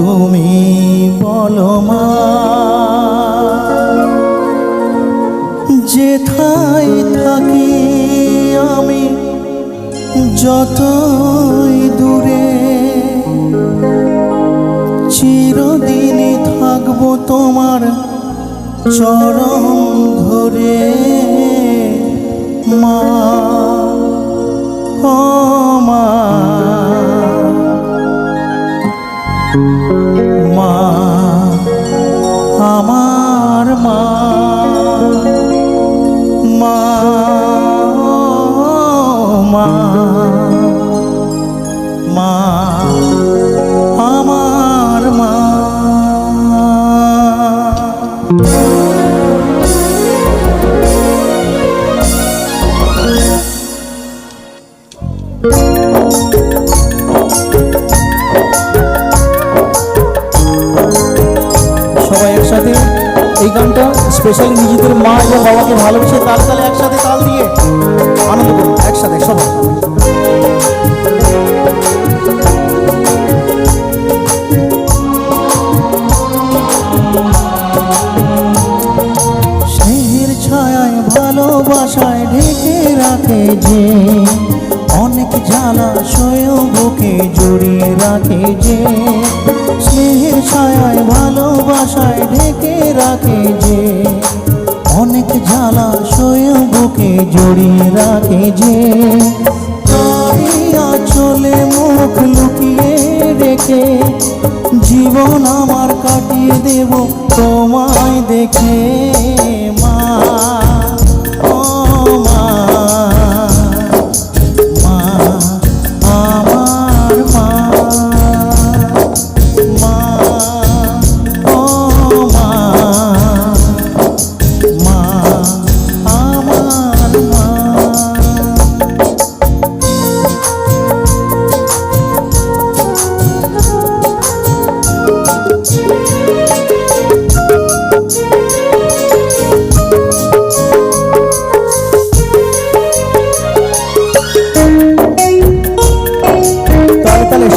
তুমি বলো মা, যেথায় থাকি আমি যতই দূরে, চিরদিনই থাকবো তোমার চরণ ধরে মা। ও মা, মা আমার মা, মা মা মা আমার মা। সবাই একসাথে এই গানটা স্পেশালি নিজেদের মা এবং বাবাকে ভালোবেসে তাল তালে একসাথে তাল দিয়ে আনন্দ করুন একসাথে সবাই। স্নেহের ছায়ায় ভালোবাসায় ঢেকে রাখে যে, অনেক জ্বালাশয় বুকে জড়িয়ে রাখে যে। স্নেহের ছায়ায় ভালোবাসায় ঢেকে রাখে যে, অনেক জ্বালাশয় বুকে জড়িয়ে রাখে যে। চলে মুখ লুকিয়ে রেখে জীবন আমার কাটিয়ে দেব তোমায় দেখে মা। ও মা, মা আমার মা, মা ও মা, মা আমার মা।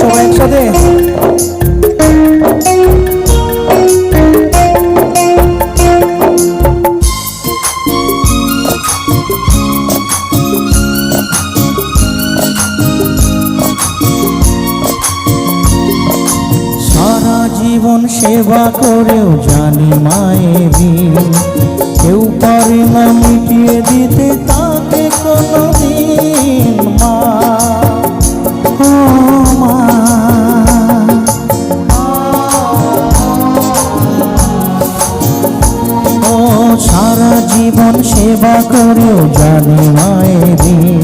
সবাই একসাথে সারা জীবন সেবা করেও জানি মায়ের ঋণ কেউ পারে না মিটিয়ে দিতে তাকে কোনোদিন মা। সারা জীবন সেবা করেও জানি মায়ের ঋণ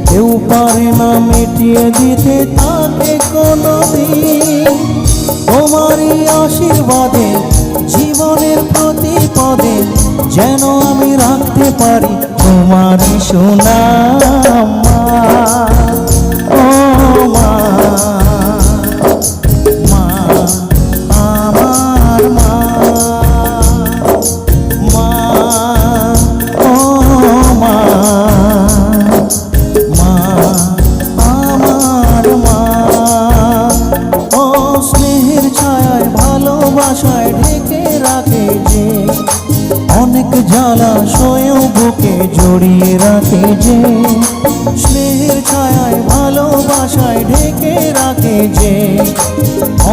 কেউ পারে না মিটিয়ে দিতে তাকে কোনোদিন। তোমারই আশীর্বাদে জীবনের প্রতি পদে যেন আমি রাখতে পারি তোমারই সুনাম মা। ও মা, মা আমার মা, মা ও মা, মা আমার মা। ও স্নেহের ছায়ায় ভালোবাসায় ঢেকে রাখে যে, অনেক জ্বালাশয় বুকে জড়িয়ে রাখে যে। স্নেহের ছায়ায় ভালোবাসায় ঢেকে রাখে যে,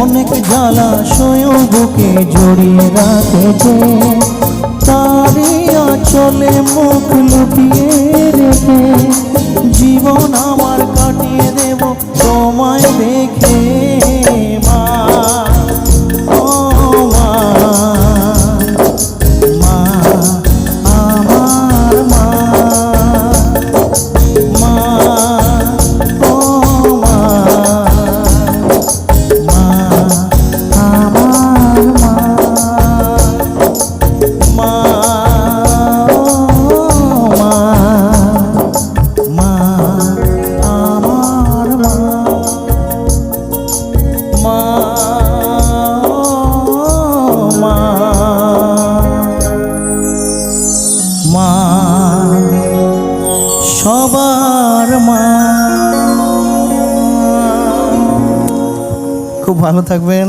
অনেক জ্বালাশয় বুকে জড়িয়ে রাখে যে। তারই আঁচলে মুখ লুকিয়ে রেখে জীবন আমার কাটিয়ে দেব তোমায় দেখে মা। ও মা, মা আমার মা, মা ও মা, মা আমার মা, মা ও মা, মা আমার মা, মা ও মা, মা সবার মা। খুব ভালো থাকবেন।